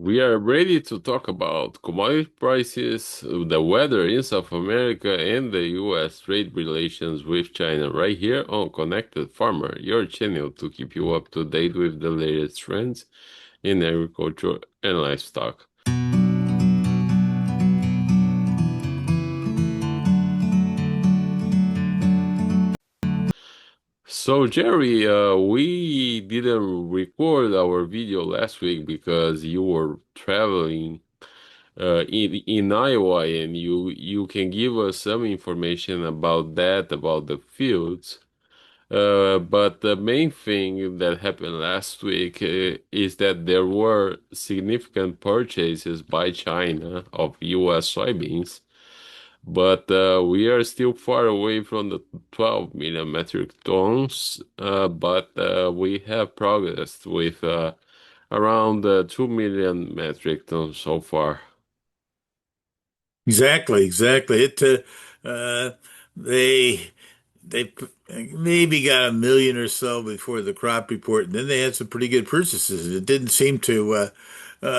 We are ready to talk about commodity prices, the weather in South America, and the US trade relations with China right here on Connected Farmer, your channel to keep you up to date with the latest trends in agriculture and livestock. So, Jerry, we didn't record our video last week because you were traveling in Iowa, and you can give us some information about that, about the fields. But the main thing that happened last week is that there were significant purchases by China of U.S. soybeans, but we are still far away from the 12 million metric tons. But we have progressed with around 2 million metric tons so far. Exactly, exactly. Uh, they they maybe got a million or so before the crop report, and then they had some pretty good purchases. It didn't seem to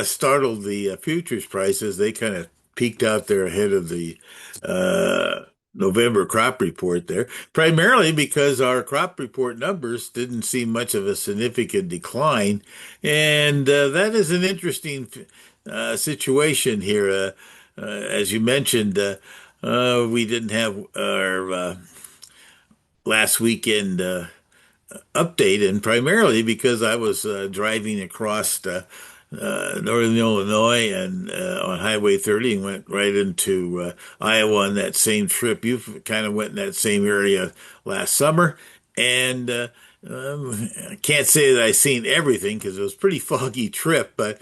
startle the futures prices. They kind of peaked out there ahead of the uh, November crop report there, primarily because our crop report numbers didn't see much of a significant decline, and that is an interesting situation here. As you mentioned, we didn't have our last weekend update, and primarily because I was driving across northern Illinois and on Highway 30 and went right into Iowa on that same trip. You kind of went in that same area last summer, and I can't say that I seen everything because it was a pretty foggy trip, but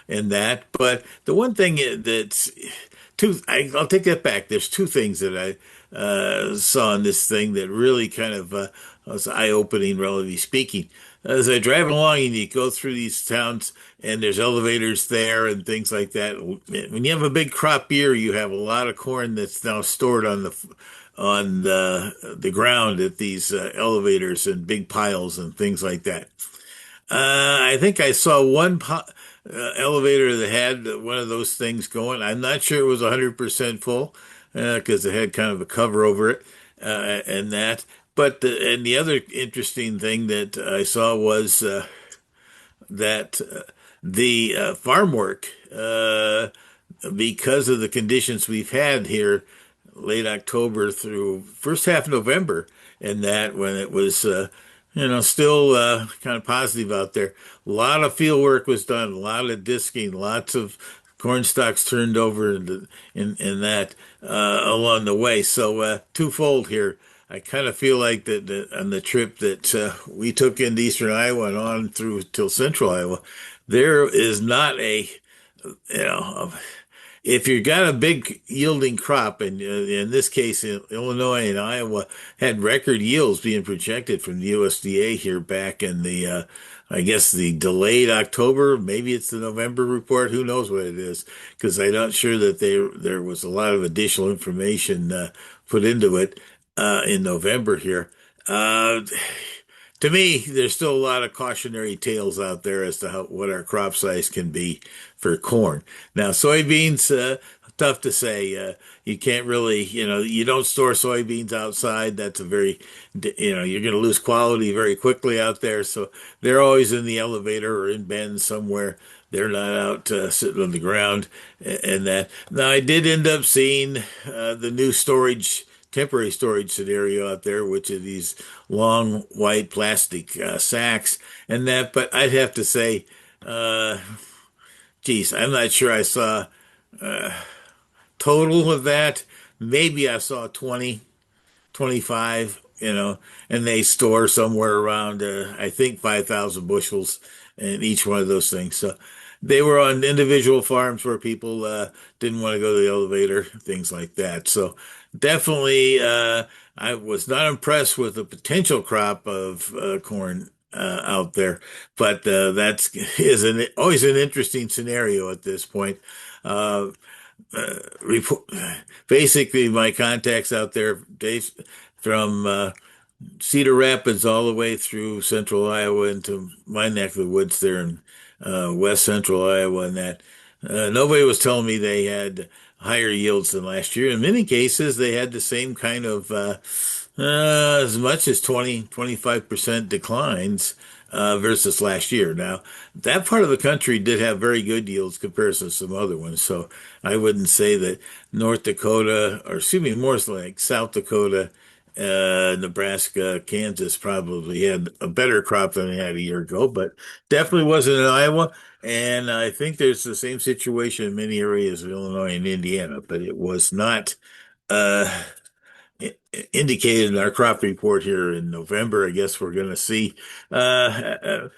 in that. But the one thing that's I'll take that back. There's two things that I saw in this thing that really kind of was eye-opening, relatively speaking. As I drive along and you go through these towns and there's elevators there and things like that. When you have a big crop year, you have a lot of corn that's now stored on the ground at these elevators and big piles and things like that. I think I saw one elevator that had one of those things going. I'm not sure it was 100% full because it had kind of a cover over it and that. And the other interesting thing that I saw was that the farm work, because of the conditions we've had here late October through first half of November, and that when it was, still kind of positive out there. A lot of field work was done, a lot of disking, lots of corn stalks turned over in that along the way. So twofold here. I kind of feel like that on the trip that we took into eastern Iowa and on through till central Iowa, there is not you know, if you got a big yielding crop, and in this case, Illinois and Iowa had record yields being projected from the USDA here back in I guess the delayed October, maybe it's the November report, who knows what it is, because I'm not sure that there was a lot of additional information put into it in November here. To me, there's still a lot of cautionary tales out there as to what our crop size can be for corn. Now, soybeans, tough to say. You can't really, you don't store soybeans outside. That's a you're going to lose quality very quickly out there. So they're always in the elevator or in bins somewhere. They're not out sitting on the ground and that. Now, I did end up seeing the new temporary storage scenario out there, which are these long white plastic sacks and that. But I'd have to say, uh, geez, I'm not sure I saw total of that. Maybe I saw 20, 25, and they store somewhere around, I think, 5,000 bushels in each one of those things. So they were on individual farms where people didn't want to go to the elevator, things like that. So definitely, I was not impressed with the potential crop of corn out there, but that's is always an interesting scenario at this point. Uh, report, Basically, my contacts out there, Dave, from Cedar Rapids all the way through central Iowa into my neck of the woods there in west central Iowa, and that nobody was telling me they had higher yields than last year. In many cases, they had the same kind of as much as 25% declines versus last year. Now, that part of the country did have very good yields compared to some other ones. So I wouldn't say that North Dakota, or excuse me, more so like South Dakota, Nebraska, Kansas probably had a better crop than they had a year ago, but definitely wasn't in Iowa. And I think there's the same situation in many areas of Illinois and Indiana, but it was not uh, indicated in our crop report here in November. I guess we're going to see. Uh, uh,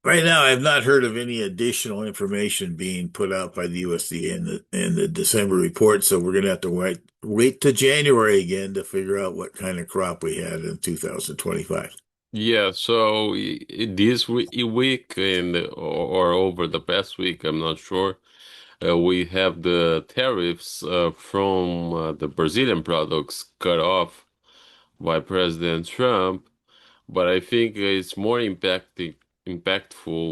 right now, I've not heard of any additional information being put out by the USDA in the December report, so we're going to have to wait to January again to figure out what kind of crop we had in 2025. Yeah, so this week and or over the past week, I'm not sure. We have the tariffs from the Brazilian products cut off by President Trump, but I think it's more impactful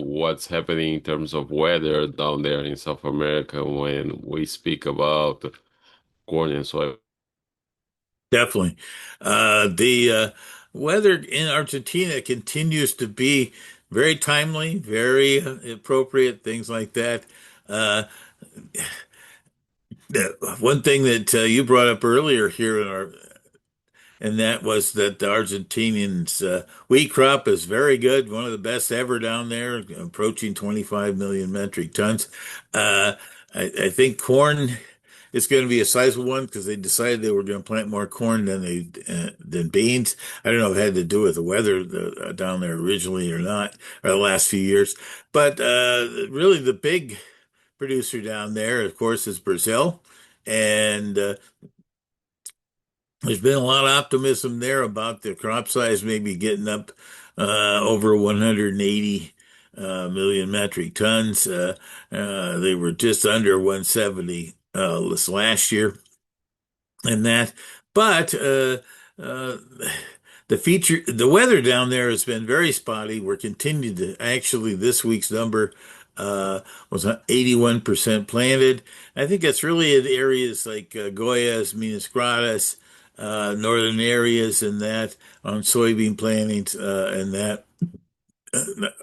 what's happening in terms of weather down there in South America when we speak about corn and soy. Definitely. The weather in Argentina continues to be very timely, very appropriate, things like that. Uh, one thing that you brought up earlier here in our and that was that the Argentinians wheat crop is very good, one of the best ever down there, approaching 25 million metric tons. Uh, I think corn is going to be a sizable one because they decided they were going to plant more corn than beans. I don't know if it had to do with the weather down there originally or not, or the last few years. But really, the big producer down there, of course, is Brazil, and there's been a lot of optimism there about the crop size maybe getting up over 180 million metric tons. They were just under 170 this last year and that. But uh, the weather down there has been very spotty. We're continued to actually this week's number was 81% planted. I think that's really in areas like Goiás, Minas Gerais, northern areas, and that on soybean plantings and that.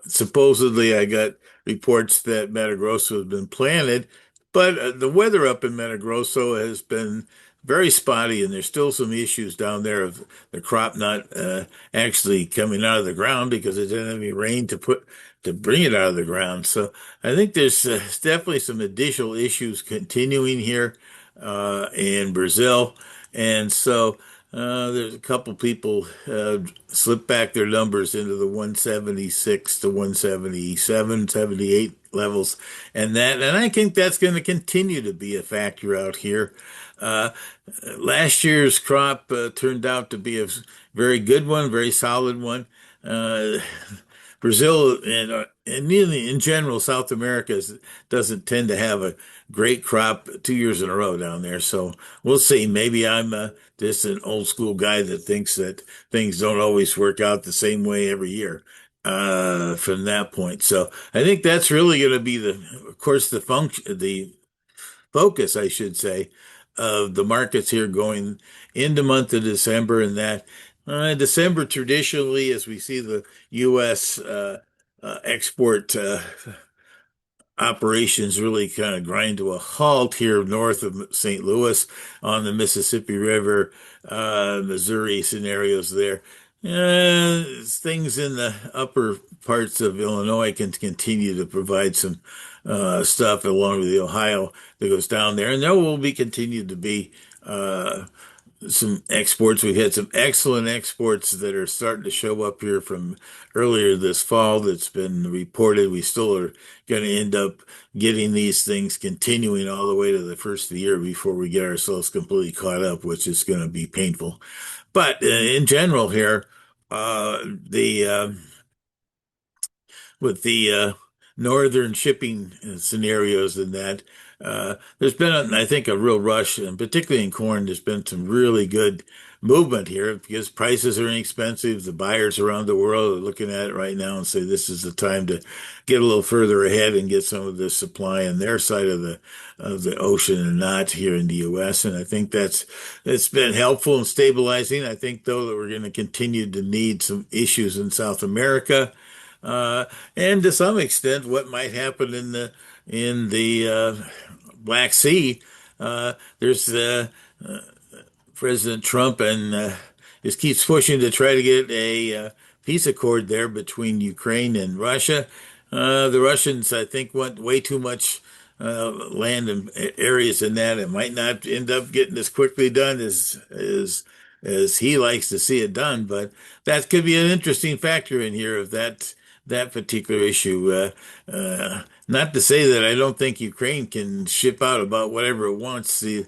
Supposedly, I got reports that Mato Grosso has been planted, but the weather up in Mato Grosso has been very spotty, and there's still some issues down there of the crop not actually coming out of the ground because it didn't have any rain to bring it out of the ground. So I think there's definitely some additional issues continuing here in Brazil, and so. There's a couple people slipped back their numbers into the 176 to 177, 78 levels, and I think that's going to continue to be a factor out here. Uh, Last year's crop turned out to be a very good one, very solid one. Uh, Brazil and really in general, South America doesn't tend to have a great crop 2 years in a row down there. So we'll see. Maybe I'm just an old school guy that thinks that things don't always work out the same way every year. From that point, so I think that's really going to be of course, the focus, I should say, of the markets here going into month of December, and that December traditionally, as we see the U.S. Export operations really kind of grind to a halt here north of St. Louis on the Mississippi River, Missouri scenarios there. Things in the upper parts of Illinois can continue to provide some stuff along with the Ohio that goes down there, and there will be continued to be some exports. We've had some excellent exports that are starting to show up here from earlier this fall that's been reported. We still are going to end up getting these things continuing all the way to the first of the year before we get ourselves completely caught up, which is going to be painful. But in general here, the with the northern shipping scenarios than that. There's been, I think, a real rush, and particularly in corn, there's been some really good movement here because prices are inexpensive. The buyers around the world are looking at it right now and say this is the time to get a little further ahead and get some of the supply on their side of the ocean and not here in the U.S. And I think that's been helpful in stabilizing. I think though that we're going to continue to need some issues in South America. And to some extent, what might happen in the Black Sea. There's President Trump and just keeps pushing to try to get a peace accord there between Ukraine and Russia. The Russians, I think, want way too much land and areas in that. It might not end up getting as quickly done as he likes to see it done, but that could be an interesting factor in here of that particular issue. Not to say that I don't think Ukraine can ship out about whatever it wants along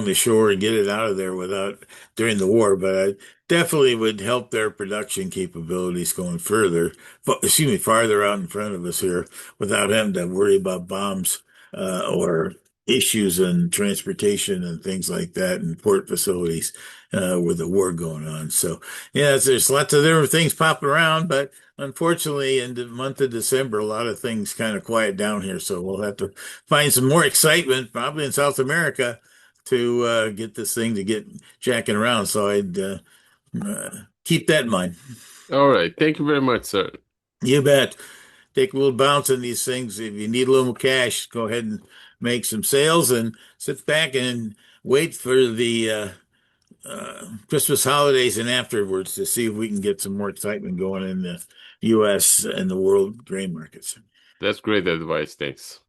the shore and get it out of there without during the war, but I definitely would help their production capabilities going further, excuse me, farther out in front of us here without having to worry about bombs or issues in transportation and things like that and port facilities with the war going on. So, yeah, there's lots of different things popping around, but unfortunately, in the month of December, a lot of things kind of quiet down here. So we'll have to find some more excitement, probably in South America, to get this thing to get jacking around. So I'd keep that in mind. All right. Thank you very much, sir. You bet. Take a little bounce on these things. If you need a little cash, go ahead and make some sales and sit back and wait for the Christmas holidays and afterwards to see if we can get some more excitement going in the U.S. and the world grain markets. That's great advice. Thanks.